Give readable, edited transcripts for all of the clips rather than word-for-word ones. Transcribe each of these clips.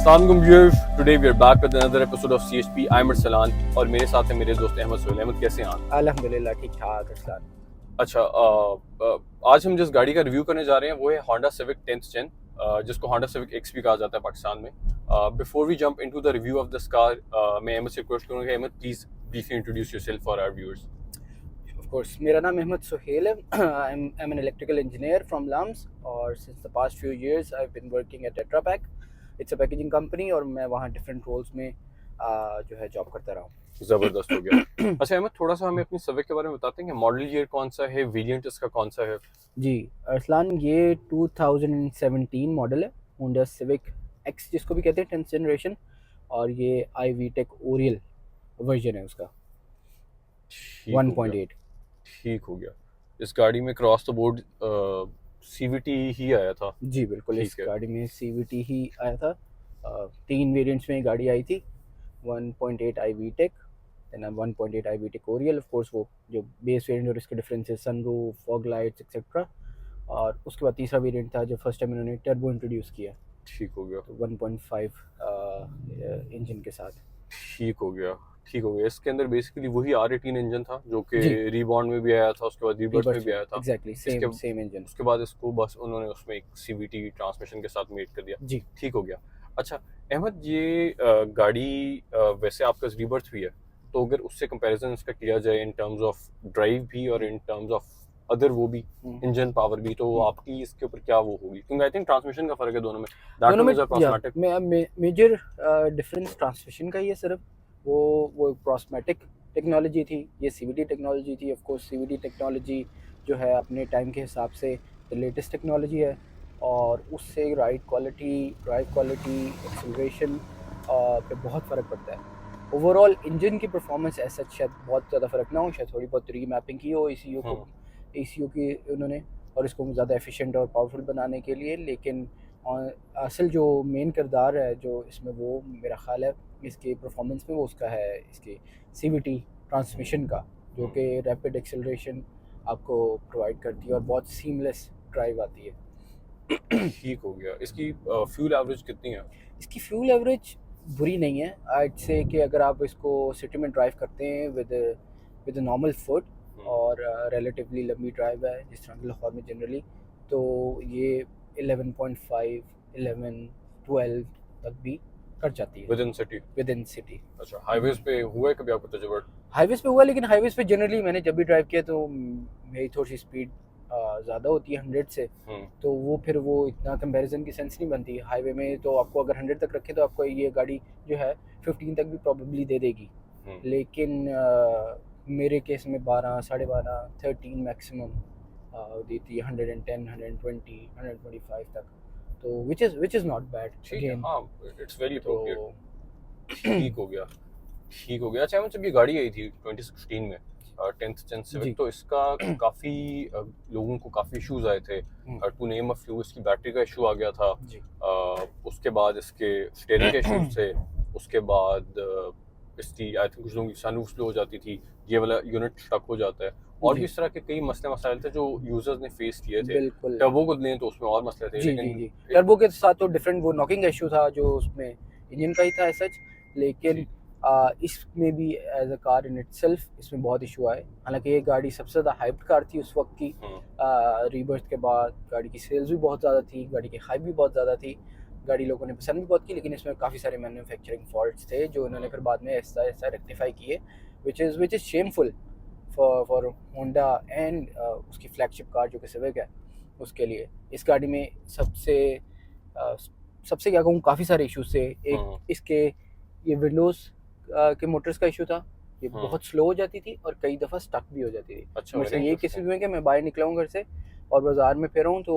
अस्सलाम वालेकुम viewers, today we are back with another episode of CHP। आई एम सलान और मेरे साथ है मेरे दोस्त अहमद सोहेल। अहमद, कैसे हैं आप? अल्हम्दुलिल्लाह ठीक ठाक अरसलान। अच्छा, आज हम जिस गाड़ी का रिव्यू करने जा रहे हैं वो है होंडा सिविक 10th जेन, जिसको होंडा सिविक एक्स भी कहा जाता है पाकिस्तान में। Before we jump into the review of this car, मैं अहमद से रिक्वेस्ट करूंगा कि Ahmed please briefly introduce yourself for our viewers. Of course मेरा नाम अहमद सोहेल है। I am an electrical engineer from LUMS और since the past few years I have been working at Tetra Pak. It's a packaging company और मैं वहाँ different roles में जो है जॉब करता रहा हूँ। जबरदस्त हो गया। अच्छा अहमद, थोड़ा सा हमें अपनी सिविक के बारे में बताते हैं कि मॉडल ईयर कौन सा है, वेरिएंट इसका कौन सा है? जी अरसलान, ये 2017 मॉडल है, होंडा सिविक एक्स जिसको भी कहते हैं 10th जनरेशन, और ये iVTEC ओरियल वर्जन है उसका ठीक हो गया, 1.8। ठीक हो गया। इस गाड़ी में क्रॉस द बोर्ड CVT ही आया था। जी बिल्कुल, इस ठीक है। गाड़ी में CVT ही आया था। 3 वेरिएंट्स में ये गाड़ी आई थी, 1.8 iVTEC, देन 1.8 iVTEC ओरियल। ऑफ कोर्स वो जो बेस वेरिएंट और इसके differences, sunroof, fog lights etcetera. और उसके बाद तीसरा वेरिएंट था जो फर्स्ट टाइम इन्होंने टर्बो इंट्रोड्यूस किया, ठीक हो गया, तो 1.5 इंजन के साथ। ठीक हो गया, ठीक हो गया। इसके अंदर बेसिकली वही R18 इंजन था जो कि जी। रीबॉर्न में भी आया था, उसके बाद रीबर्थ में भी आया था। Exactly same engine. उसके बाद इसको बस उन्होंने उसमें एक CVT ट्रांसमिशन के साथ मेट कर दिया। जी ठीक हो गया। अच्छा अहमद, ये गाड़ी वैसे आपका रीबर्थ भी है, तो अगर उससे कंपैरिजन इसका किया जाए इन टर्म्स ऑफ ड्राइव भी और इन टर्म्स ऑफ अदर वो भी इंजन पावर भी, तो आपकी इसके ऊपर क्या वो होगी? क्योंकि आई थिंक ट्रांसमिशन का फर्क है दोनों में। दैट दोनों वन में इज अ प्रोस्मैटिक। मेजर डिफरेंस ट्रांसमिशन का ही है सिर्फ। वो प्रोस्मैटिक टेक्नोलॉजी थी, ये CVT टेक्नोलॉजी थी। ऑफ कोर्स CVT टेक्नोलॉजी जो है अपने टाइम के हिसाब से द लेटेस्ट टेक्नोलॉजी है, और उससे ride quality, drive quality, acceleration पे बहुत फ़र्क पड़ता है। ओवरऑल इंजन की परफॉर्मेंस ऐसा शायद बहुत ज़्यादा फ़र्क ना हो, शायद थोड़ी बहुत रीमैपिंग की हो ECU की उन्होंने, और इसको ज़्यादा एफिशिएंट और पावरफुल बनाने के लिए। लेकिन असल जो मेन किरदार है जो इसमें, वो मेरा ख्याल है इसके परफॉर्मेंस में, वो उसका है इसके CVT ट्रांसमिशन का, जो कि रैपिड एक्सेलरेशन आपको प्रोवाइड करती है और बहुत सीमलेस ड्राइव आती है। ठीक हो गया। इसकी फ्यूल एवरेज कितनी है? इसकी फ्यूल एवरेज बुरी नहीं है। I'd say कि अगर आप इसको सिटी में ड्राइव करते हैं विद नॉर्मल फुट और रिलेटिवली लंबी ड्राइव है जिस तरह की लाहौर में जनरली, तो ये 11.5, 11, 12 तक भी कर जाती है विद इन सिटी। अच्छा, हाईवेज पे हुआ है कभी आपको तजुर्बा? हाईवेज पे हुआ, लेकिन हाईवेज पे जनरली मैंने जब भी ड्राइव किया तो मेरी थोड़ी सी स्पीड ज़्यादा होती है 100 से, तो वो फिर वो इतना कंपैरिजन की सेंस नहीं बनती। हाईवे में तो आपको अगर 100 तक रखे तो आपको ये गाड़ी जो है 15 तक भी प्रॉबेबली दे देगी, लेकिन मेरे केस में 12, 12.5, 13 मैक्सिमम देती है, 110, 120, 125 तक, तो विच इज़ नॉट बैड। ठीक है, हाँ, इट्स वेरी अप्रोप्रिएट। ठीक हो गया, ठीक हो गया। अच्छा, जब ये गाड़ी आई थी 2016 में 10th जेन सिविक, तो इसका काफ़ी लोगों को काफ़ी इश्यूज आए थे। टू नेम अ फ्यू, इसकी बैटरी का इशू आ गया था, उसके बाद इसके स्टीयरिंग के इश्यूज थे, उसके बाद इसकी आई थिंक कुछ लोगों की सनरूफ स्लो हो जाती थी, ये वाला यूनिट स्टक हो जाता है, और भी इस तरह के कई मसले मसाइल थे जो यूजर्स ने फेस किए थे। बिल्कुल। टर्बो को लें तो उसमें और मसले थे, लेकिन टर्बो के साथ तो डिफरेंट वो नॉकिंग का इशू था जो उसमें इंजन का ही था सच, लेकिन इसमें भी as a car in itself इसमें बहुत इशू आए। हालांकि ये गाड़ी सबसे ज़्यादा हाइप्ड कार थी उस वक्त की। रीबर्थ के बाद गाड़ी की सेल्स भी बहुत ज़्यादा थी, गाड़ी की हाइप भी बहुत ज़्यादा थी, गाड़ी लोगों ने पसंद भी बहुत की, लेकिन इसमें काफ़ी सारे मैन्युफैक्चरिंग फॉल्ट्स थे जो उन्होंने फिर बाद में ऐसा ऐसा रेक्टिफाई किए, which is shameful for Honda and उसकी फ्लैगशिप कार जो कि सिविक है उसके लिए। इस गाड़ी में सबसे क्या कहूँ, काफ़ी सारे इश्यूज थे। एक इसके ये विंडोज़ के मोटर्स का इशू था, ये बहुत स्लो हो जाती थी और कई दफ़ा स्टक भी हो जाती थी। अच्छा, मेरे से ये केसेस हुए कि मैं बाहर निकला हूँ घर से और बाज़ार में फिर हूँ तो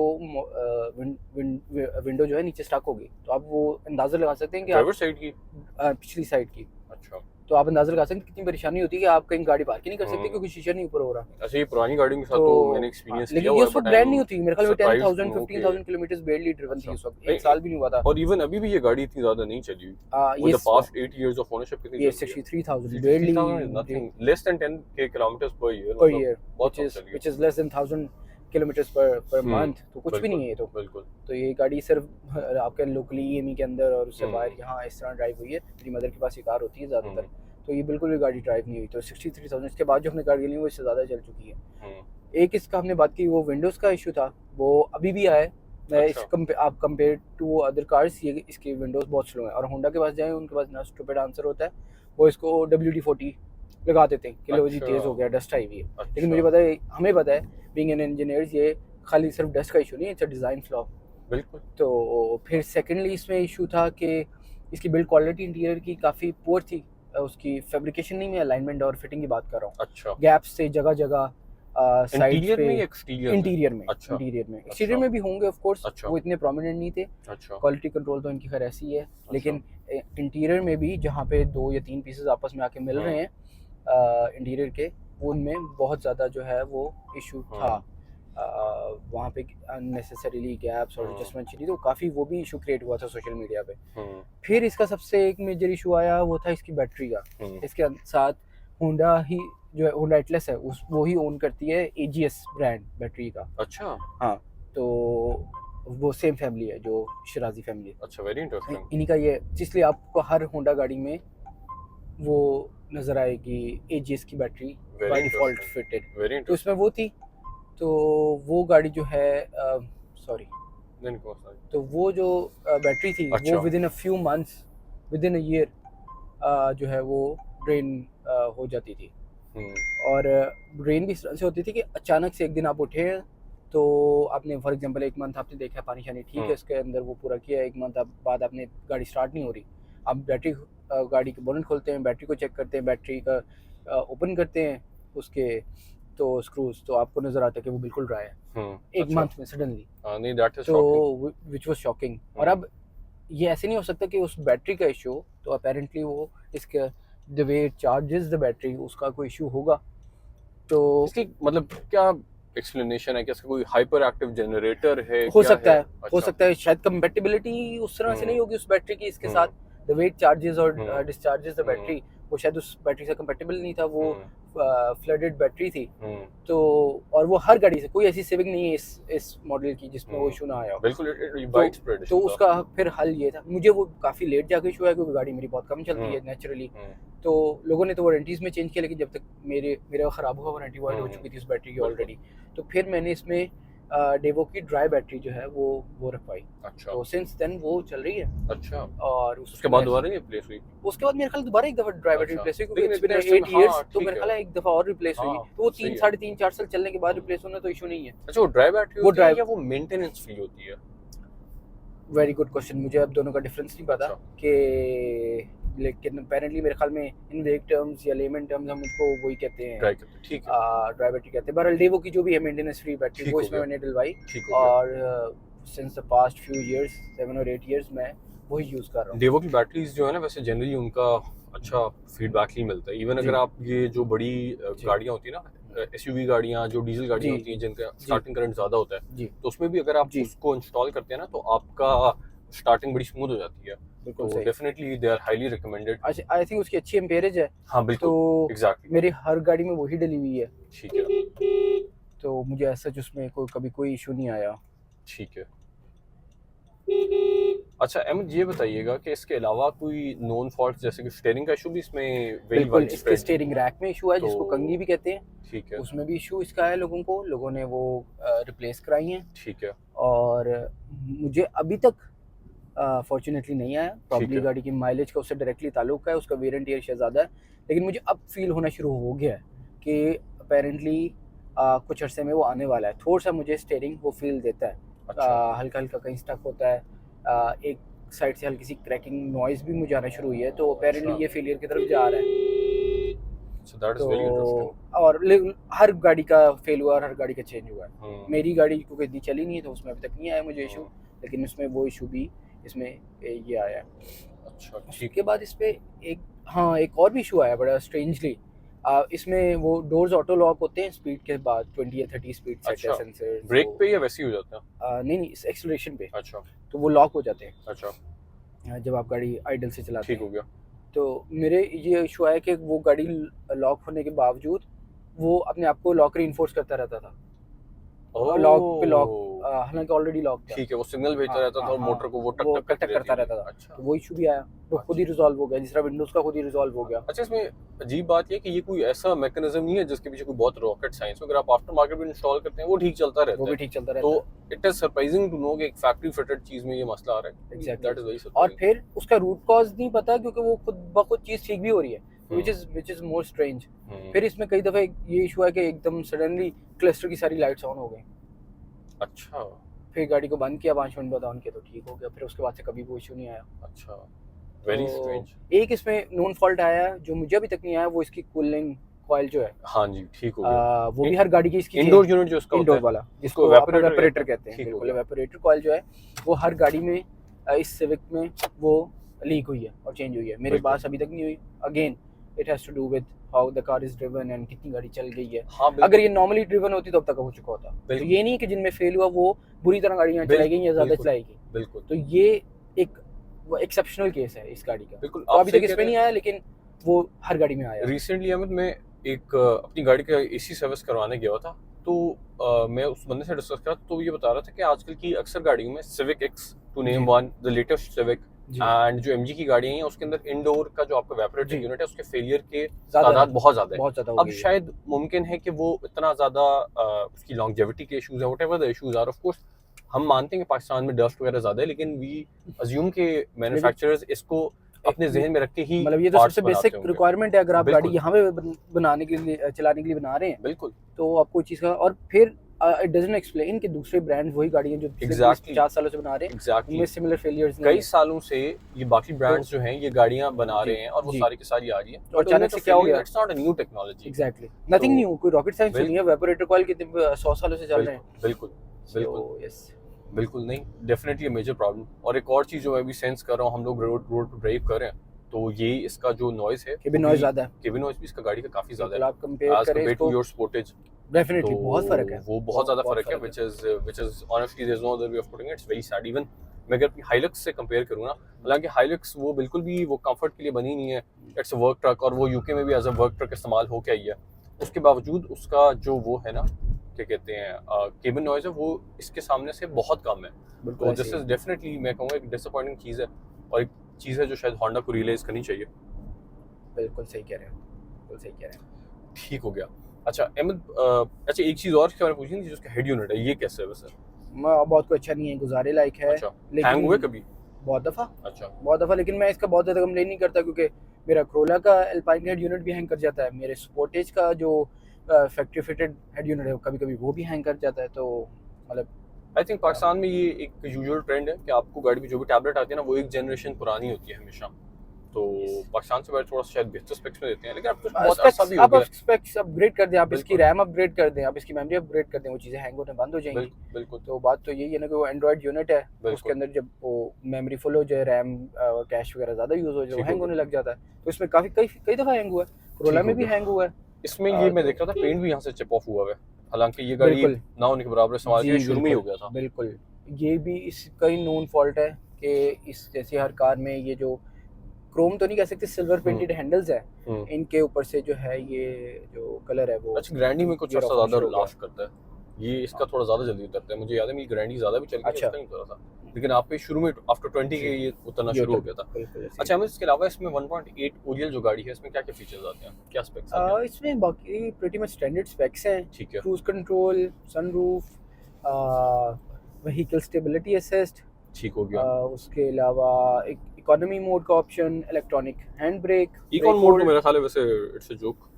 विंडो जो है नीचे स्टक होगी, तो आप वो अंदाज़ा लगा सकते हैं कि ड्राइवर साइड की, पिछली साइड की। अच्छा, तो आप अंदाज़ा लगा सकते हैं कितनी परेशानी होती है कि आप कहीं गाड़ी पार्क ही नहीं कर सकते क्योंकि शीशा नहीं ऊपर हो रहा। अच्छा, ये पुरानी गाड़ियों के साथ तो मैंने एक्सपीरियंस किया लेकिन हुआ ये है, उस वक्त ब्रांड नहीं होती, मेरे ख्याल में 10,000, 15,000 किलोमीटर बेयरली ड्रिवन थी उस वक्त, एक साल भी नहीं हुआ था। और इवन अभी भी ये गाड़ी इतनी ज़्यादा नहीं चली हुई। The past 8 years of ownership कितनी ये 63,000 बेयरली, nothing, less than 10K kilometres per year, which is less than 1000 kilometres पर हम्म, मंथ, तो कुछ भी नहीं है ये तो। बिल्कुल तो ये गाड़ी सिर्फ आपके लोकली ईएमई के अंदर और उससे बाहर हम्म, यहाँ इस तरह ड्राइव हुई है। मेरी मदर के पास ये कार होती है ज़्यादातर, हम्म, तो ये बिल्कुल भी गाड़ी ड्राइव नहीं हुई। तो 63,000 इसके बाद जो हमने गाड़ी ली वो इससे ज़्यादा चल चुकी है। हम्म, एक इसका हमने बात की, वो विंडोज़ का इशू था, वो अभी भी आया है। मैं इस अच्छा आप कंपेयर टू अदर कार्स, ये इसके विंडोज़ बहुत स्लो हैं। और होंडा के पास जाएँ, उनके पास ना स्टूपिड आंसर होता है, वो इसको WD-40 लगा देते हैं कि लो जी अच्छा तेज़ हो गया, डस्ट आई हुई है। लेकिन अच्छा मुझे पता है, हमें पता है बीइंग एन इंजीनियर्स, ये खाली सिर्फ डस्ट का इशू नहीं है, इट्स अ डिज़ाइन फ्लॉ। बिल्कुल तो फिर सेकेंडली इसमें इशू था कि इसकी बिल्ड क्वालिटी इंटीरियर की काफ़ी पुअर थी। उसकी फैब्रिकेशन नहीं, मैं अलाइनमेंट और फिटिंग की बात कर रहा हूँ। अच्छा गैप्स से जगह जगह, साइड्स इंटीरियर पे, में या एक्सटीरियर में? इंटीरियर में, अच्छा एक्सटीरियर अच्छा में भी होंगे ऑफ कोर्स, अच्छा वो इतने प्रोमिनेंट नहीं थे। अच्छा क्वालिटी कंट्रोल तो इनकी खैर ऐसी है, अच्छा लेकिन इंटीरियर में भी जहाँ पे 2 या 3 पीसेस आपस में आके मिल रहे हाँ हैं इंटीरियर के, उनमें बहुत ज़्यादा जो है वो इशू था। हाँ वहाँ पे अननेसेसरीली गैप्स और हाँ एडजस्टमेंट चाहिए, तो काफ़ी वो भी इशू क्रिएट हुआ था सोशल मीडिया पे। हम्म, फिर इसका सबसे एक मेजर इशू आया, वो था इसकी बैटरी का। हम्म, इसके साथ होंडा ही जो है, होंडा एटलस है, उस वो ही ओन करती है एजीएस ब्रांड बैटरी का। अच्छा हाँ, तो वो सेम फैमिली है जो शिराजी फैमिली है। अच्छा वेरी इंटरेस्टिंग इन्हीं का ये, इसलिए आपको हर होंडा गाड़ी में वो नज़र आएगी एजीएस की battery very by default interesting fitted. Very तो इसमें इंटरेस्टिंग वो थी, तो वो गाड़ी जो है सॉरी, नहीं कौन सा तो वो जो बैटरी थी, अच्छा वो with in a few months, with in a year जो है वो ड्रेन हो जाती थी। हम्म, और ड्रेन भी इस तरह से होती थी कि अचानक से एक दिन आप उठे हैं, तो आपने फॉर एग्जांपल एक मंथ आपने देखा पानी शानी ठीक है इसके अंदर, वो पूरा किया, एक मंथ बाद आपने गाड़ी स्टार्ट नहीं हो रही, आप बैटरी गाड़ी के बोनट खोलते हैं, बैटरी को चेक करते हैं, बैटरी का ओपन करते हैं उसके तो स्क्रूज, तो आपको नज़र आता है कि वो बिल्कुल ड्राई है एक अच्छा मंथ में सडनली। नहीं दैट इज तो शॉकिंग विच वॉज शॉकिंग। और अब ये ऐसे नहीं हो सकता कि उस बैटरी का इशू, तो अपेरेंटली वो इसके the way charges the battery उसका कोई इशू होगा। तो इसकी मतलब क्या एक्सप्लेनेशन है कि इसका कोई हाइपर एक्टिव जनरेटर है हो क्या सकता है है, हो अच्छा सकता है शायद कंपेटिबिलिटी उस तरह से नहीं होगी उस बैटरी की इसके साथ, द वेट चार्जेस और डिस्चार्जेस द बैटरी, वो शायद उस बैटरी से कंपेटिबल नहीं था, वो फ्लडेड बैटरी थी। तो और वो हर गाड़ी से, कोई ऐसी सिविक नहीं है इस मॉडल की जिसमें वो इशू ना आया हो। बिल्कुल तो वाइड स्प्रेड तो इशू था उसका फिर हल ये था, मुझे वो काफ़ी लेट जाके इशू आया क्योंकि गाड़ी मेरी बहुत कम चलती है नेचुरली। तो लोगों ने तो वारंटीज़ में चेंज किया, लेकिन जब तक मेरा ख़राब हुआ वारंटी वाइड हो चुकी थी उस बैटरी की ऑलरेडी। तो फिर मैंने इसमें डेवो की ड्राई बैटरी जो है वो रखवाई। अच्छा तो सिंस देन वो चल रही है। अच्छा और उसके बाद दोबारा नहीं रिप्लेस हुई उसके बाद मेरे ख्याल दोबारा एक दफ़ा ड्राई बैटरी अच्छा रिप्लेस हुई, क्योंकि लेकिन इट्स बिन इतने 8 हाँ इयर्स, तो ठीक मेरे है ख्याल है एक दफ़ा और रिप्लेस हुई। हाँ तो वो सही 3 है साढ़े 3 4 साल चलने के बाद रिप्लेस होना तो इशू नहीं है। अच्छा वो ड्राई बैटरी वो होती है ड्राइव, या वो मेंटेनेंस फ्री होती है वेरी गुड क्वेश्चन, मुझे अब दोनों का डिफरेंस नहीं पता अच्छा कि, लेकिन अपेरेंटली मेरे ख्याल में इन वेग टर्म्स या लेमन टर्म्स हम उसको वही कहते हैं, ड्राई करते ठीक है ड्राई बैटरी कहते हैं। बहरहाल डेवो की जो भी है मेंटेनेंस फ्री बैटरी, ठीक वो हो इसमें गया मैंने डलवाई। ठीक हो गया और since the past few years 7 और 8 इयर्स मैं वही यूज़ कर रहा हूँ। डेवो की बैटरीज जो है ना वैसे जनरली उनका अच्छा फीडबैक ही मिलता है इवन जी अगर आप ये जो बड़ी जी गाड़ियाँ होती है ना एसयूवी गाड़ियाँ जो डीजल गाड़ियाँ जी होती हैं जिनका जी स्टार्टिंग करंट ज़्यादा होता है जी तो उसमें भी अगर आप जी, उसको इंस्टॉल करते हैं ना तो आपका स्टार्टिंग बड़ी स्मूथ हो जाती है बिल्कुल तो सही। Definitely they are highly recommended I think उसकी अच्छी एम्पेरेज है, हाँ तो बिल्कुल एग्जैक्टली मेरी हर गाड़ी में वही डली हुई है, ठीक है तो मुझे ऐसा उसमें कभी कोई इशू नहीं आया। ठीक है अच्छा अहमद ये बताइएगा कि इसके अलावा कोई नोन फॉल्ट जैसे कि स्टीयरिंग का इशू भी इसमें वेरी बिल्कुल, वाइड इसके स्प्रेड स्टीयरिंग रैक में इशू है, तो जिसको कंघी भी कहते हैं, ठीक है उसमें भी इशू इसका है। लोगों ने वो रिप्लेस कराई हैं। ठीक है और मुझे अभी तक फॉर्चुनेटली नहीं आया। ठीक प्रॉब्ली है गाड़ी की माइलेज का उससे डायरेक्टली ताल्लुक है, उसका वेरिएंट ईयर शायद ज़्यादा है, लेकिन मुझे अब फील होना शुरू हो गया है कि अपेरेंटली कुछ अरसे में वो आने वाला है। थोड़ा सा मुझे स्टीयरिंग वो फील देता है, अच्छा हल्का हल्का कहीं स्टक होता है, एक साइड से हल्की सी क्रैकिंग नॉइज़ भी मुझे आना शुरू हुई है, तो अपेरेंटली अच्छा ये फेलियर की तरफ जा रहा है। सो दैट इज तो वेरी इंटरेस्टिंग और हर गाड़ी का फेल हुआ और हर गाड़ी का चेंज हुआ है। मेरी गाड़ी क्योंकि इतनी चली नहीं है तो उसमें अभी तक नहीं आया मुझे इशू, लेकिन उसमें वो इशू भी इसमें ये आया है। अच्छा ठीक उसके बाद इस पे एक और भी इशू आया बड़ा स्ट्रेंजली। इसमें वो डोर्स ऑटो लॉक होते हैं स्पीड के बाद, 20 या 30 स्पीड सेट है अच्छा सेंसर, ब्रेक पे या वैसे ही हो जाता है नहीं एक्सेलरेशन पे, अच्छा तो वो लॉक हो जाते हैं अच्छा जब आप गाड़ी आइडल से चलाते ठीक हैं। हो गया तो मेरे ये इशू आया कि वो गाड़ी लॉक होने के बावजूद वो अपने आप को लॉक रीइंफोर्स करता रहता था। लॉक पे लॉक, हालांकि ऑलरेडी लॉक था। ठीक है, वो सिग्नल भेजता रहता था और मोटर को वो टक टक टक करता रहता था। अच्छा तो वो इशू भी आया, तो खुद ही रिजॉल्व हो गया, जिस तरह विंडोज का खुद ही रिजॉल्व हो गया। अच्छा, इसमें अजीब बात ये कि ये कोई ऐसा मैकेनिज्म नहीं है जिसके पीछे कोई बहुत रॉकेट साइंस हो। अगर आप आफ्टर मार्केट में इंस्टॉल करते हैं वो ठीक चलता रहता है, वो भी ठीक चलता रहता तो है। It is surprising to know कि एक फैक्ट्री फिटेड चीज में ये मसला आ रहा है। Exactly. दैट इज वेरी और सरप्राइजिंग। फिर उसका रूट कॉज नहीं पता, क्योंकि वो खुद ब खुद चीज ठीक भी हो रही है, which is more strange। फिर इसमें कई दफे ये इशू है कि एकदम सडनली क्लस्टर की सारी लाइट्स ऑन हो गई। अच्छा फिर गाड़ी को बंद किया, 5 मिनट बाद ऑन किया तो ठीक हो गया। फिर उसके बाद से कभी वो इशू नहीं आया। अच्छा, वेरी तो स्ट्रेंज। एक इसमें नोन फॉल्ट आया जो मुझे अभी तक नहीं आया, वो इसकी कूलिंग कॉइल जो है, हाँ जी, ठीक हो गया। वो भी हर गाड़ी की इसकी इंडोर यूनिट जो उसका इंडोर होता है, वाला, जिसको उसको evaporator एवापोरेटर कहते हैं, ठीक हो बिल्कुल गया। एवापोरेटर कॉइल जो है वो हर गाड़ी में इस सिविक में वो लीक हुई है और चेंज हुई है। मेरे बिल्कुल। पास अभी तक नहीं हुई। Again it has to do with how the car is driven and कितनी गाड़ी चल गई है। हाँ अगर ये नॉर्मली ड्रिवन होती तो अब तक हो चुका होता। तो बिल्कुल। ये नहीं कि जिनमें फेल हुआ वो बुरी तरह गाड़ियां चलाई गई या ज्यादा बिल्कुल। चलाएगी। बिल्कुल तो ये एक वो एक्सेप्शनल केस है इस गाड़ी का। बिल्कुल। तो अभी तक इसमें नहीं आया, लेकिन वो हर गाड़ी में आया। रिसेंटली अहमद, मैं एक अपनी गाड़ी का एसी सर्विस करवाने गया था, तो मैं उस बंदे से डिस्कस करा तो ये बता रहा था कि आजकल की अक्सर गाड़ियों में Civic X to name one, the latest Civic, and जो एमजी की गाड़ियां हैं उसके अंदर इंडोर का जो आपका वेपरेटर यूनिट है उसके फेलियर के तादाद बहुत ज्यादा है। अब शायद मुमकिन है कि वो इतना ज्यादा उसकी लॉन्जेविटी के इश्यूज है, whatever the issues are, of course हम मानते हैं कि पाकिस्तान में डस्ट वगैरह ज्यादा है, लेकिन वी अज्यूम के मैन्युफैक्चरर्स इसको अपने जहन में रख के ही, मतलब ये तो सबसे बेसिक रिक्वायरमेंट है अगर आप गाड़ी यहाँ पे बनाने के लिए चलाने के लिए बना रहे हैं। बिल्कुल। तो आपको चीज का, और फिर इट डजंट एक्सप्लेन कि दूसरे ब्रांड वही गाड़ियां जो 50 सालों से बना रहे हैं उनमें सिमिलर फेलियर्स कई सालों से ये बाकी ब्रांड्स जो हैं ये गाड़ियां बना रहे हैं और वो सारी की सारी आ रही है। और अचानक से क्या हो गया? It's not a new technology. Exactly, nothing new, कोई रॉकेट साइंस नहीं है। वेपोरेटर कॉइल कितने 100 सालों से चल रहे हैं। बिल्कुल बिल्कुल यस, बिल्कुल नहीं, डेफिनेटली मेजर प्रॉब्लम। और एक और चीज जो मैं भी सेंस कर रहा हूँ, हम लोग रोड पे ड्राइव कर रहे हैं तो ये इसका जो नॉइज है, केबिन नॉइज ज्यादा है। केबिन नॉइज भी इसका गाड़ी का काफी ज्यादा है। आप कंपेयर करें टू योर स्पोर्टेज, डेफिनेटली बहुत फर्क है। वो बहुत ज्यादा फर्क है, which is honestly there's no other way of putting it. It's very sad. Even मैं अगर हाइलक्स से कंपेयर करूँ ना, हालांकि हाइलक्स वो बिल्कुल भी वो कंफर्ट के लिए बनी नहीं है, इट्स अ वर्क ट्रक, और वो यूके में भी एज अ वर्क ट्रक इस्तेमाल हो क्या ही है। उसके बावजूद उसका जो वो है ना, क्या कहते हैं, केबिन नॉइज है, वो इसके सामने से बहुत कम है। तो दिस इज डेफिनेटली, मैं कहूँगा, एक डिसअपॉइंटिंग चीज़ है, और एक चीज़ है जो शायद होंडा को रियलाइज करनी चाहिए। बिल्कुल सही कह रहे हैं, बिल्कुल सही कह रहे हैं। ठीक हो गया। अच्छा अहमद, अच्छा एक चीज़ और के बारे में पूछनी थी, जिसका हेड यूनिट है, ये कैसे है वैसे? बहुत कोई अच्छा नहीं है, गुजारे लायक है। अच्छा, हैंग हुए कभी? बहुत दफ़ा। अच्छा, बहुत दफ़ा, लेकिन मैं इसका बहुत ज़्यादा कंप्लेन नहीं करता, क्योंकि मेरा क्रोला का एल्पाइन हेड यूनिट भी हैंग कर जाता है। मेरे स्पोर्टेज का जो फैक्ट्री फिटेड हेड यूनिट है कभी कभी वो भी हैंग कर जाता है। तो मतलब आई थिंक पाकिस्तान में ये एक यूजुअल ट्रेंड है कि आपको गाड़ी में जो भी टैबलेट आती है ना, वो एक जनरेशन पुरानी होती है हमेशा। तो पाकिस्तान से थोड़ा शायद बेहतर स्पेक्स में देते हैं, लेकिन अब तो बहुत अच्छा भी हो गया। आप स्पेक्स अपग्रेड कर दें, आप इसकी रैम अपग्रेड कर दें, आप इसकी मेमोरी अपग्रेड कर दें, वो चीज़ें हैंग होने बंद हो जाएंगी। बिल्कुल। तो बात तो यही है ना कि वो एंड्रॉइड यूनिट है, उसके अंदर जब वो मेमोरी फुल हो जाए, रैम कैश वगैरह ज़्यादा यूज़ हो जाए, वो हैंग होने लग जाता है। तो इसमें कई दफ़ा हैंग हुआ है, कोरोला में भी हैंग हुआ है। इसमें ये मैं देख रहा था, पेंट भी यहाँ से चिप ऑफ हुआ है, हालांकि ये गाड़ी ना होने के बराबर इस्तेमाल किया, शुरू में ही हो गया था। बिल्कुल, ये भी इसका ही नोन फॉल्ट है कि इस जैसे हर कार में ये जो क्रोम तो नहीं कह सकते, सिल्वर पेंटेड हैंडल्स है, इनके ऊपर से जो है ये जो कलर है वो अच्छा ग्रैंडी में कुछ अच्छा ज्यादा लास्ट करता है, ये इसका थोड़ा ज्यादा जल्दी उतरता है। मुझे याद है मेरी ग्रैंडी ज्यादा भी चल गई, अच्छा नहीं उतरा था, लेकिन आप पे शुरू में आफ्टर 20 के ये उतरना शुरू हो गया था। अच्छा हमें इसके अलावा इसमें 1.8 ओरियल जो गाड़ी है, इसमें क्या क्या फीचर्स आते हैं, क्या स्पेक्स आते हैं? इसमें बाकी प्रीटी मच स्टैंडर्ड स्पेक्स हैं। ठीक है। Cruise control, sunroof, vehicle stability assist, ठीक हो गया। उसके अलावा एक इकोनॉमी मोड का option, electronic hand brake. Econ mode तो मेरा ख्याल है वैसे it's a joke,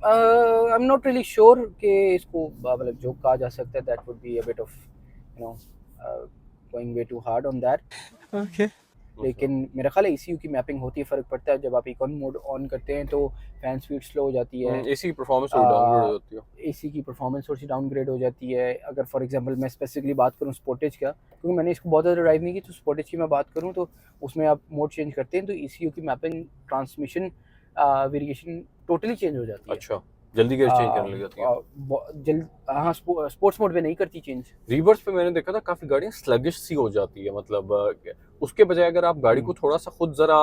I am not really sure कि इसको मतलब जोक कहा जा सकता है। That would be a bit of you know going way too hard on that. Okay, लेकिन मेरा ख्याल है ECU की मैपिंग होती है, फ़र्क पड़ता है। जब आप इकोन मोड ऑन करते हैं तो फैन स्पीड स्लो हो जाती है, AC की परफॉर्मेंस थोड़ी डाउनग्रेड हो जाती है, AC की परफॉर्मेंस थोड़ी सी डाउनग्रेड हो जाती है। अगर फॉर एग्जांपल मैं स्पेसिफिकली बात करूं स्पोर्टेज का, क्योंकि मैंने इसको बहुत ज़्यादा ड्राइव नहीं की, तो स्पोर्टेज की मैं बात करूं तो उसमें आप मोड चेंज करते हैं तो ECU की mapping, transmission variation totally change हो जाती है। अच्छा, जल्दी गियर चेंज करने लग जाती है। हाँ, स्पोर्ट्स मोड में नहीं करती चेंज। रिवर्स पे मैंने देखा था काफी गाड़ियां स्लगिश सी हो जाती है, मतलब उसके बजाय अगर आप गाड़ी को थोड़ा सा खुद जरा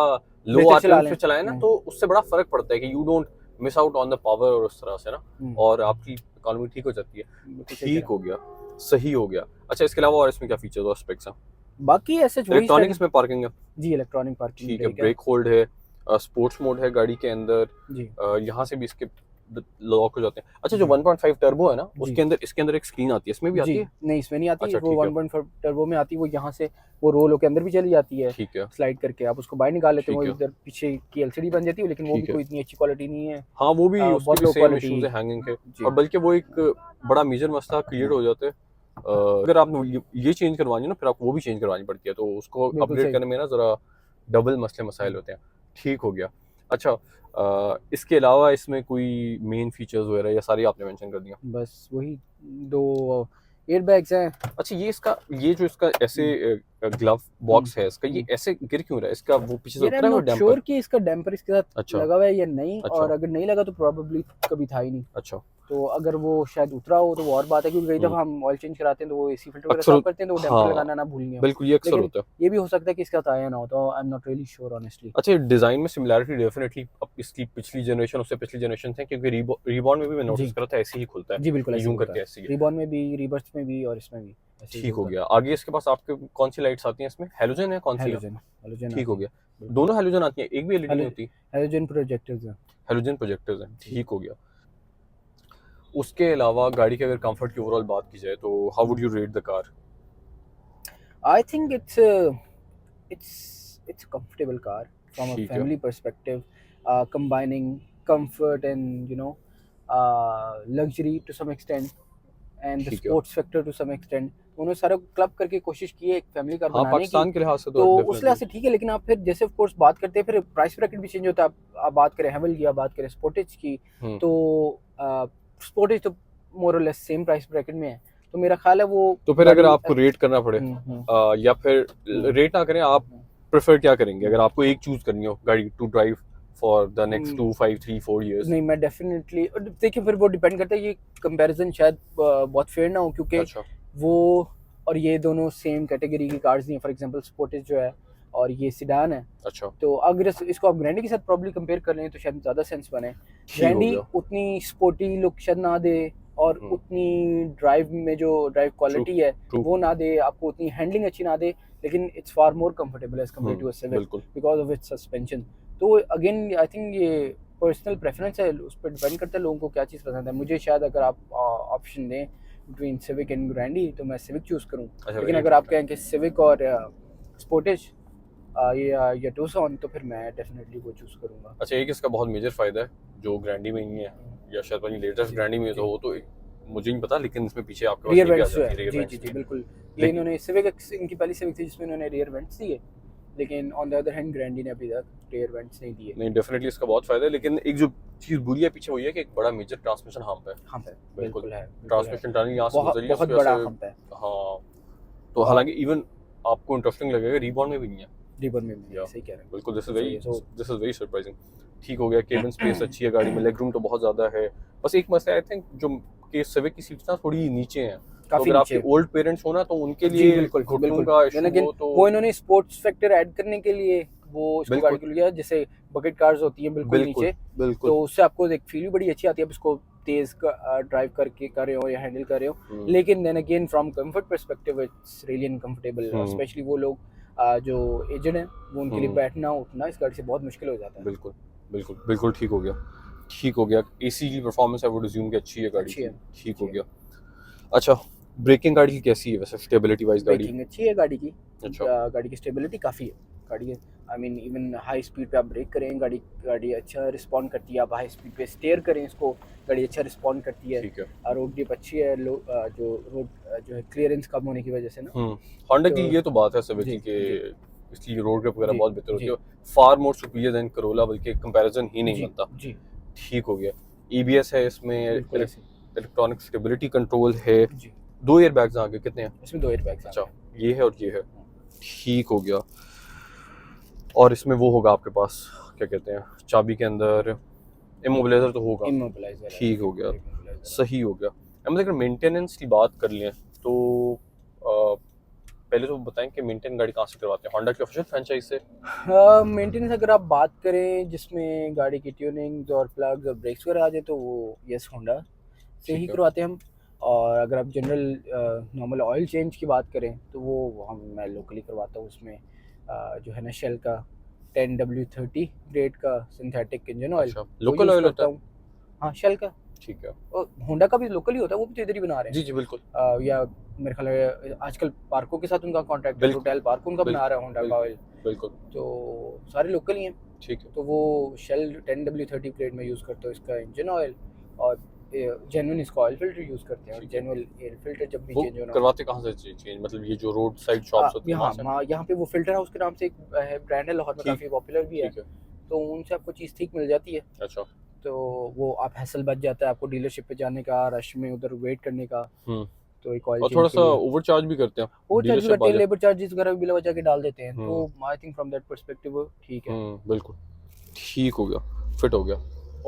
लो आरपीएम पे चलाएं ना, तो उससे बड़ा फर्क पड़ता है कि you don't miss out on the power और उस तरह से ना, और आपकी इकोनॉमी ठीक हो जाती है। बिल्कुल सही ठीक कह हो गया, सही हो गया। अच्छा, इसके अलावा और इसमें क्या फीचर्स और स्पेक्स हैं? रहे हैं। बाकी ऐसे वही इलेक्ट्रॉनिक सारे इसमें पार्किंग है, जी, इलेक्ट्रॉनिक पार्किंग ठीक है। ब्रेक है ब्रेक होल्ड है, स्पोर्ट्स मोड है गाड़ी के अंदर, जी। यहाँ से भी इसके लॉक हो जाते हैं। अच्छा, जो जी 1.5 टर्बो है ना, जी उसके अंदर इसके अंदर एक स्क्रीन आती है, इसमें भी आती जी, है? नहीं इसमें नहीं आती, अच्छा, वो ठीक है, 1.5 टर्बो में आती है, वो यहाँ से वो रोल होके अंदर भी चली जाती है, ठीक है, स्लाइड करके आप उसको बाहर निकाल लेते हैं, ठीक वो है, इधर पीछे की एलसीडी बन जाती है, लेकिन वो भी ठीक है। कोई इतनी अच्छी क्वालिटी नहीं है, हाँ, वो भी, उसके बहुत भी लो सेम क्वालिटी इश्यूज है हैंगिंग के, जी। और बल्कि वो एक बड़ा मेजर मसला क्रिएट हो जाते हैं। अगर आपने ये चेंज करवानी है ना, फिर आपको वो भी चेंज करवानी पड़ती है, तो उसको बिल्कुल अपग्रेड सही। करने में ना ज़रा डबल मसले मसाइल होते हैं। ठीक हो गया। अच्छा, इसके अलावा इसमें कोई मेन फीचर्स वगैरह या सारी आपने मेंशन कर दिया? बस वही 2 एयर बैग्स हैं। अच्छा, ये जो इसका ऐसे ग्लव बॉक्स है इसका, ये हुँ। ऐसे गिर क्यों रहा है? इसका वो पीछे से यार आई उतरा एम है वो नॉट डैम्पर? श्योर कि इसका डैम्पर इसके साथ अच्छा, लगा हुआ है या नहीं, अच्छा, और अगर नहीं लगा तो प्रोबेबली कभी था ही नहीं। अच्छा। तो अगर वो शायद उतरा हो तो वो और बात है, क्योंकि कई हुँ। दफ़ा हम ऑयल चेंज कराते हैं तो वो एसी फिल्टर वगैरह अक्सर साफ़ करते हैं तो वो डैम्पर हाँ, लगाना ना भूल गए हों। बिल्कुल, ये अक्सर लेकिन होता है। ये भी हो सकता है कि इसके साथ आया ना हो, तो आई am not really sure honestly. अच्छा, डिज़ाइन में सिमिलैरिटी डेफिनेटली अब इसकी पिछली जनरेशन, उससे पिछली जनरेशन से, क्योंकि रीबॉर्न में भी मैं नोटिस जी। करा था ऐसे ही खुलता है, जी, बिल्कुल ऐसे यूं ही होता करके है। ऐसे ही। रिबॉर्न में भी, रीबर्थ में भी और इसमें भी ऐसे ही ठीक हो होगा। गया। आगे इसके पास आपके कौन सी लाइट्स आती हैं इसमें? हैलोजन है, कौन सी है? हैलोजन हैलोजन ठीक हो आती है। गया। बिल्कुल। दोनों हैलोजन आती हैं, एक भी एलईडी नहीं हैलो होती? हैलोजन प्रोजेक्टर्स हैं। हैलोजन प्रोजेक्टर्स हैं, जी। ठीक हो गया। उसके अलावा गाड़ी के अगर कंफर्ट की ओवरऑल बात की जाए तो how would you rate the car? I think it's a comfortable car from a ठीक है, family perspective, combining comfort and luxury to some extent and the ठीक है। sports factor to some extent. उन्होंने सारा क्लब करके कोशिश की है एक फैमिली कार हाँ, बनाने की, पाकिस्तान के लिहाज से तो तो उस लिहाज डेफिनेटली। से ठीक है। लेकिन आप फिर जैसे ऑफ कोर्स बात करते हैं, फिर प्राइस ब्रैकेट भी चेंज होता है। आप बात करें हेवल की, आप बात करें स्पोर्टेज की, हम्म, तो स्पोर्टेज तो मोर और लेस सेम प्राइस ब्रैकेट में है, तो मेरा ख्याल है वो तो फिर अगर गाड़ी आपको रेट करना पड़े, हम्म, या फिर हम्म, रेट ना करें, आप प्रेफर क्या करेंगे अगर आपको एक चूज करनी हो गाड़ी to drive for the next 2, 5, 3, 4 years? नहीं मैं डेफिनेटली, देखिए फिर वो डिपेंड करता है, ये कंपैरिजन शायद बहुत फेयर ना हो, क्योंकि अच्छा, वो और ये दोनों सेम कैटेगरी की कार्स नहीं है। फॉर एग्जांपल स्पोर्टेज जो है और ये सिडान है, अच्छा, तो अगर इसको आप ग्रैंडी के साथ प्रॉब्ली कंपेयर कर लें तो शायद ज़्यादा सेंस बने। ठीक हो ग्रैंडी गया। उतनी स्पोर्टी लुक शायद ना दे, और हम्म, उतनी ड्राइव में जो ड्राइव ट्रू, क्वालिटी है ट्रू, वो ना दे, आपको उतनी हैंडलिंग अच्छी ना दे, लेकिन it's far more comfortable as compare to a Civic बिल्कुल, बिकॉज ऑफ इट्स सस्पेंशन। तो अगेन आई थिंक ये पर्सनल प्रेफरेंस है, उस पर डिपेंड करता है लोगों को क्या चीज़ पसंद है। मुझे शायद अगर आप ऑप्शन दें बिटवीन सिविक एंड ग्रैंडी तो मैं सिविक चूज़ करूँ, अच्छा, लेकिन वेरी अगर आप गुड। कहें कि सिविक और स्पोर्टेज या टूसॉन, तो फिर मैं डेफिनेटली वो चूज़ करूँगा। अच्छा, एक इसका बहुत मेजर फायदा है जो ग्रैंडी में नहीं है, या शायद पता नहीं लेटेस्ट जी ग्रैंडी में तो जी हो, तो मुझे नहीं पता, लेकिन इसमें पीछे आपके पास रियर ये भी आ वेंट्स जो जाती है, है, रियर जी वेंट्स जी जी भी। बिल्कुल। ये लेकिन इन्होंने सिविक, इनकी पहली सिविक थी जिसमें इन्होंने रियर वेंट्स दिए, लेकिन ऑन द अदर हैंड ग्रैंडी ने अभी तक रियर वेंट्स नहीं दिए। नहीं, डेफिनेटली इसका बहुत फायदा है, लेकिन एक जो चीज़ बुरी है पीछे वो ये है कि एक बड़ा मेजर ट्रांसमिशन हम्प है। हाँ पे बिल्कुल, बिल्कुल है, बिल्कुल है, ट्रांसमिशन टनल यहाँ से बहुत गुजरी है, बहुत उसकी बड़ा वजह हम्प है। से। हाँ, तो हालांकि इवन आपको इंटरेस्टिंग लगेगा, रीबॉर्न में भी नहीं है। रिबन में भी या सही कह रहे हैं। बिल्कुल, सही है। So, this is very surprising. ठीक हो गया। केबिन स्पेस अच्छी है गाड़ी में, लेग रूम तो बहुत ज़्यादा है। बस एक मसला आई थिंक जो कि सिविक की सीट्स ना थोड़ी नीचे हैं, तो काफी अगर आपके नीचे। ओल्ड पेरेंट्स हो ना तो उनके जी लिए बिल्कुल घुटनों बिल्कुल, का इशू लेकिन हो तो वो इन्होंने स्पोर्ट्स फैक्टर ऐड करने के लिए वो इसको गाड़ी बिल्कुल, को लिया, जैसे बकेट कार्स होती हैं बिल्कुल बिल्कुल, नीचे, बिल्कुल। तो उससे आपको एक फील भी बड़ी अच्छी आती है। आप इसको तेज ड्राइव करके कर रहे हो या हैंडल कर रहे हो, लेकिन then again from comfort perspective it's really uncomfortable, specially वो लोग जो एजड हैं, वो उनके लिए बैठना उठना इस गाड़ी से बहुत मुश्किल हो जाता है। बिल्कुल, बिल्कुल, बिल्कुल। ठीक हो गया, ठीक हो गया। एसी की परफॉर्मेंस आई वुड अज्यूम कि अच्छी है गाड़ी अच्छी की। है, ठीक हो अच्छी है। गया। अच्छा, ब्रेकिंग गाड़ी की कैसी है वैसे, स्टेबिलिटी वाइज गाड़ी? ब्रेकिंग अच्छी है गाड़ी की, अच्छा, गाड़ी की स्टेबिलिटी काफ़ी है। गाड़ी I mean even high speed पे आप ब्रेक करें, गाड़ी अच्छा रिस्पॉन्ड करती है। आप हाई स्पीड पे स्टेयर करें इसको, गाड़ी अच्छा रिस्पॉन्ड करती है। ठीक है। रोड ग्रिप अच्छी है, जो रोड जो है क्लियरेंस कम होने की वजह से ना, होंडा तो की ये तो बात है सिविक जी की कि जी इसकी रोड ग्रिप वगैरह जी बहुत बेहतर होती जी है, फार मोर सुपीरियर देन करोला, बल्कि कंपैरिजन ही नहीं जी बनता। जी ठीक हो गया। ईबीएस है इसमें, बिल्कुल ऐसे इलेक्ट्रॉनिक स्टेबिलिटी कंट्रोल है, जी। 2 एयर बैग्स आगे कितने हैं? इसमें 2 एयरबैग्स अच्छा, आते हैं। ये है और ये है। ठीक हो गया। और इसमें वो होगा आपके पास, क्या कहते हैं, चाबी के अंदर इमोबिलाइजर तो होगा। इमोबिलाइजर है, ठीक हो गया, इमोबिलाइजर है। सही हो गया। मतलब अगर मेंटेनेंस की बात कर लें तो पहले तो बताएं कि मेंटेन गाड़ी कहाँ से करवाते हैं, होंडा की ऑफिशियल फ्रेंचाइज से? मेंटेनेंस अगर आप बात करें जिसमें गाड़ी की ट्यूनिंग और प्लग्स और ब्रेक्स वगैरह आ जाए तो वो यस होंडा से ही ठीक है। करवाते हैं हम। और अगर आप जनरल नॉर्मल ऑयल चेंज की बात करें तो वो मैं लोकली करवाता हूँ। उसमें जो है ना शेल का 10W30 ग्रेड का सिंथेटिक इंजन ऑयल अच्छा, वो लोकल यूज़ ऑयल होता करता है? हूँ। हाँ शेल का, ठीक है। और होंडा का भी लोकल ही होता है, वो भी तो इधर ही बना रहे हैं। जी जी बिल्कुल या मेरे ख्याल है आजकल पार्को के साथ उनका कॉन्ट्रैक्ट है, बिल्कुल टोटल पार्को उनका बना रहा है होंडा का बिल्कुल ऑयल, बिल्कुल। तो सारे लोकल ही हैं। ठीक है। तो वो शेल 10W30 ग्रेड में यूज़ करते हो इसका इंजन ऑयल, और जेन्युइन इसका ऑयल फिल्टर यूज़ करते हैं। और ठीक है। जेन्युइन एयर फिल्टर जब भी वो चेंज होना करवाते कहाँ से चेंज, मतलब ये जो रोड साइड शॉप्स होती हैं वहाँ से? यहाँ पे वो फिल्टर हाउस के नाम से एक ब्रांड है लाहौर में, ठीक काफ़ी पॉपुलर भी है। ठीक है। तो उनसे आपको चीज़ ठीक मिल जाती है। अच्छा। तो वो आप हैसल बच जाता है आपको डीलरशिप पे जाने का, रश में उधर वेट करने का। तो एक ऑयल और चेंज थोड़ा के सा लिए ओवर चार्ज भी करते हैं वो चार्ज भी डीलरशिप करते हैं, वाले। लेबर चार्जेस वगैरह भी बिला वजह के डाल देते हैं। तो hmm I think from that perspective ठीक है। बिल्कुल ठीक हो गया, फिट हो गया।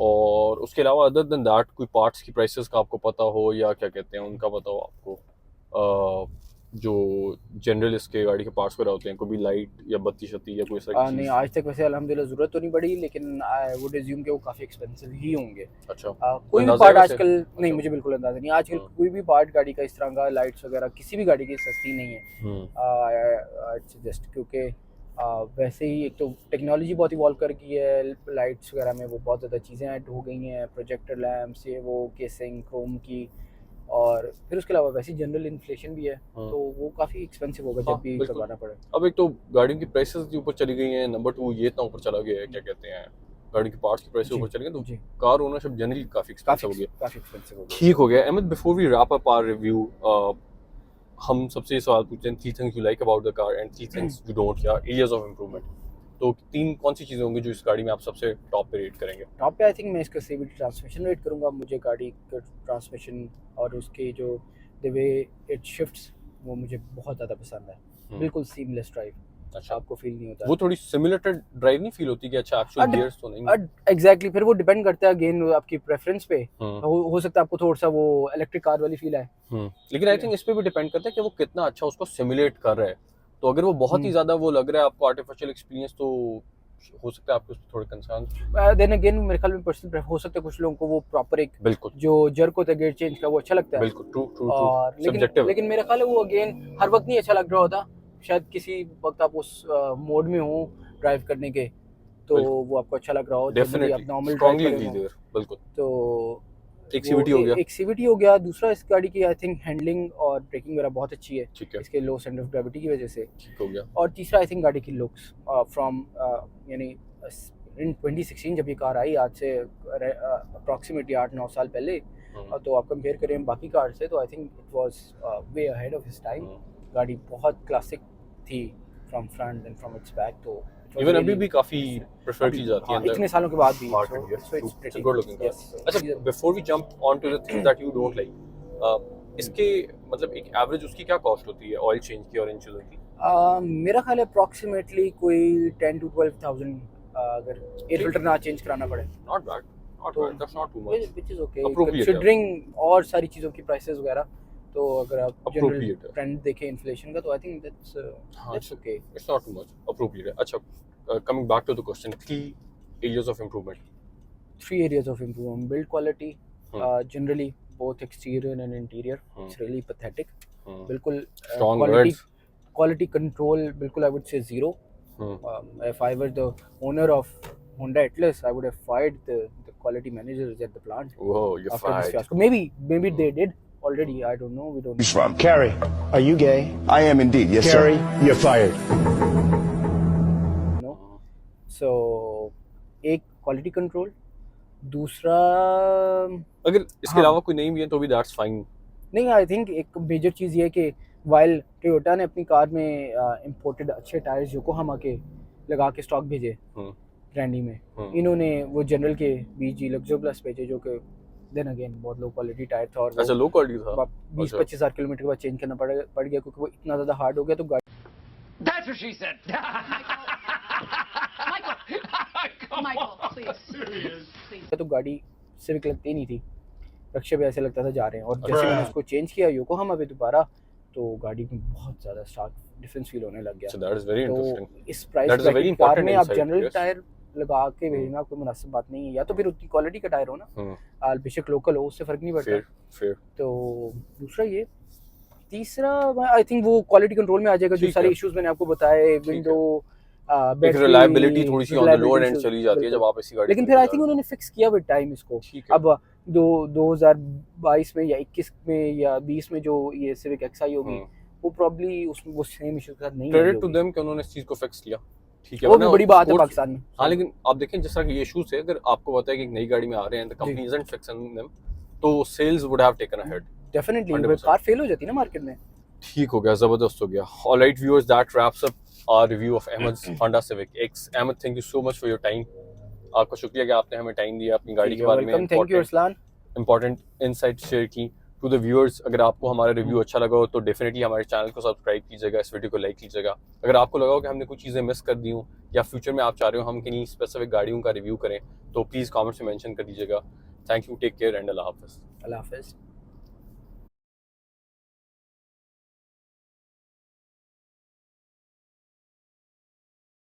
और उसके अलावा अदर देन दैट कोई पार्ट्स की प्राइसेस का आपको पता हो, या क्या कहते हैं उनका पता हो आपको, जो जनरल इसके गाड़ी के पार्ट्स वगैरह होते हैं, कोई भी लाइट या बत्ती शत्ती या कोई ऐसा नहीं चीज़? आज तक वैसे अल्हम्दुलिल्लाह ज़रूरत तो नहीं पड़ी, लेकिन आई वुड अज्यूम कि वो काफ़ी एक्सपेंसिव ही होंगे। अच्छा, कोई भी अंदाजा है पार्ट वैसे? आजकल नहीं, अच्छा। मुझे बिल्कुल अंदाज़ा नहीं आजकल हम्म कोई भी पार्ट गाड़ी का इस तरह का, लाइट्स वगैरह किसी भी गाड़ी की सस्ती नहीं है। जस्ट क्योंकि वैसे ही एक तो टेक्नोलॉजी बहुत इवॉल्व कर गई है, लाइट्स वगैरह में वो बहुत ज़्यादा चीज़ें ऐड हो गई हैं, प्रोजेक्टर लैम्प्स ये वो, केसिंग क्रोम की, और फिर उसके अलावा वैसे जनरल इन्फ्लेशन भी है। तो वो काफ़ी एक्सपेंसिव होगा हाँ जब भी बिल्कुल। करवाना पड़े। अब एक तो गाड़ियों की प्राइसेस भी ऊपर चली गई हैं, नंबर 2 ये इतना ऊपर चला गया है, क्या कहते हैं, गाड़ी के पार्ट्स की प्राइसेस जी ऊपर चली गई, तो जी, कार ओनरशिप जनरली काफ़ी एक्सपेंसिव हो गई। काफ़ी एक्सपेंसिव हो गया। ठीक हो गया Ahmed, before we wrap up our review, हम सबसे सवाल पूछते हैं, 3 things you like about the car and 3 things you don't, या एरियाज ऑफ इम्प्रूवमेंट। तो 3 कौन सी चीज़ें होंगी जो इस गाड़ी में आप सबसे टॉप पे रेट करेंगे? टॉप पे आई थिंक मैं इसका सीवीटी ट्रांसमिशन रेट करूँगा। मुझे गाड़ी का ट्रांसमिशन और उसकी जो द वे इट शिफ्ट्स वो मुझे बहुत ज़्यादा पसंद है। बिल्कुल सीमलेस ड्राइव, अच्छा, आपको फील नहीं होता। वो थोड़ी सिमुलेटेड ड्राइव नहीं फील होती कि अच्छा एक्चुअल गियर्स तो नहीं? एग्जैक्टली, फिर वो डिपेंड करता है अगेन आपकी प्रेफरेंस पे। हम्म हो सकता है आपको थोड़ा सा वो इलेक्ट्रिक कार वाली फील आए। लेकिन आई थिंक इस पे भी डिपेंड करता है कि वो कितना अच्छा उसको सिमुलेट कर रहा है। तो अगर वो बहुत ही ज्यादा वो लग रहा है आपको आर्टिफिशियल एक्सपीरियंस, तो हो सकता है आपके उस पर थोड़े कंसर्न। देन अगेन मेरे ख्याल में पर्सनल हो सकता है कुछ लोगों को वो प्रॉपर एक बिल्कुल जो जर्क होता है गेयर चेंज का वो अच्छा लगता है। बिल्कुल, ट्रू ट्रू ट्रू, और सब्जेक्टिव। लेकिन मेरा ख्याल है वो अगेन हर वक्त नहीं अच्छा लग रहा होता। शायद किसी वक्त आप उस मोड में हो ड्राइव करने के, तो वो आपको अच्छा लग रहा हो, जनरली आप डेफिनेटली नॉर्मल ड्राइव स्ट्रांगली कर एग्री रहे हो। देयर, बिल्कुल। तो एक सीवीटी हो गया। एक सीवीटी हो गया। दूसरा इस गाड़ी की आई थिंक हैंडलिंग और ब्रेकिंग वगैरह बहुत अच्छी है, ठीक है, इसके लो सेंटर ऑफ ग्रेविटी की वजह से। ठीक हो गया। और तीसरा आई थिंक गाड़ी की लुक्स फ्रॉम यानी इन 2016 जब ये कार आई, आज से अप्रॉक्सीमेटली 8-9 साल पहले, तो आप कंपेयर करें बाकी कार से तो I think it was way ahead of his time. गाड़ी बहुत क्लासिक थी from front end from its back. तो इवन अभी भी काफी प्रेफर की जाती है हाँ, अंदर इतने सालों के बाद भी। मार्केट में। so it's it's pretty good good. Looking car. Yes, so अच्छा, these are- before we jump on to the things that you don't like, इसके मतलब एक एवरेज उसकी क्या कॉस्ट होती है ऑयल चेंज की और इन चीज़ों की? मेरा ख्याल है अप्रॉक्सीमेटली कोई 10 to 12,000 अगर एयर फिल्टर ना चेंज कराना पड़े। Not bad, not bad, that's not too much. Which is okay Appropriate है। कंसीडरिंग और सारी चीज़ों की प्राइसेस वगैरह। तो अगर आप जनरल Appropriate है। ट्रेंड देखें इन्फ्लेशन का, तो आई थिंक दैट्स हाँ, okay. It's not too much, appropriate है। अच्छा, coming back to the question, 3 areas of improvement. 3 areas of improvement: build quality, generally both exterior and interior, it's really pathetic. बिल्कुल Strong quality words. quality control बिल्कुल I would say zero. If I were the owner of Honda Atlas, I would have fired the quality managers at the plant Whoa, you're after this fired. fiasco. Maybe they did already. I don't know. We don't know. From Carrie, are you gay? I am indeed. Yes, Carrie, you're fired. No. So एक quality control, दूसरा अगर इसके अलावा कोई नहीं भी है तो भी दैट्स फाइन। नहीं, आई थिंक एक मेजर चीज़ ये है कि वाइल टोयोटा ने अपनी कार में इंपोर्टेड अच्छे टायर्स योकोहामा के लगा के स्टॉक भेजे ग्रैंडी में, इन्होंने वो जनरल के BG लग्जो प्लस भेजे जो कि देन अगेन बहुत लो क्वालिटी टायर था। और अच्छा, लो क्वालिटी था। 20-25 हज़ार किलोमीटर के बाद चेंज करना पड़ गया क्योंकि वो इतना ज़्यादा हार्ड हो गया। तो That's what she said. Michael, please. तो गाड़ी सिविक लगती नहीं थी, रक्शे पे ऐसे लगता था जा रहे हैं। और जैसे मैंने उसको चेंज किया योकोहामा पे दोबारा, तो गाड़ी में बहुत ज़्यादा स्टार्क डिफरेंस फील होने लग गया। So that is very तो interesting. इस price That is a very bracket car important में आप insight, जनरल yes. टायर लगा के भेजना कोई मुनासिब बात नहीं है, या तो फिर उतनी क्वालिटी का टायर हो ना, बेशक लोकल हो, उससे फ़र्क नहीं पड़ता। Fair. तो दूसरा ये, तीसरा आई थिंक वो क्वालिटी कंट्रोल में आ जाएगा, जो ठीक सारे है। इश्यूज मैंने आपको बताए, विंडो एक रिलायबिलिटी थोड़ी सी ऑन द लोअर एंड चली जाती है जब आप ऐसी गाड़ी लेकिन फिर आई थिंक उन्होंने फिक्स किया विद टाइम इसको। ठीक है। अब 2022 में या 21 में या 20 में जो ये सिविक एक्सआई होगी, वो प्रॉब्ली उसमें वो सेम इशू के साथ नहीं क्रेडिट टू होगी। देम कि उन्होंने इस चीज को फिक्स किया। ठीक है, वो भी वरना बड़ी बात है sports- पाकिस्तान में। हाँ, लेकिन आप देखें जिस तरह के ये इश्यूज है, अगर आपको पता है कि एक नई गाड़ी में आ रहे हैं, the company isn't fixing them, तो sales would have taken ahead. Definitely 100%। Car fail हो जाती है ना मार्केट में। ठीक हो गया, जबरदस्त हो गया। Alright viewers, that wraps up our review of अहमद's Honda Civic X। Ahmed, thank you so much for your time. आपका शुक्रिया कि आपने हमें टाइम दिया, अपनी गाड़ी के बारे में thank you Arsalan. Important insight share की। टू द व्यूअर्स, अगर आपको हमारा रिव्यू अच्छा लगा हो तो डेफिनेटली हमारे चैनल को सब्सक्राइब कीजिएगा, इस वीडियो को लाइक कीजिएगा। अगर आपको लगा हो कि हमने कुछ चीज़ें मिस कर दी हूँ या फ्यूचर में आप चाह रहे हो हम किन्हीं स्पेसिफिक गाड़ियों का रिव्यू करें, तो प्लीज़ कमेंट्स में मेंशन कर दीजिएगा। Thank you, take care and अल्लाह हाफिज़। अल्लाह हाफिज़।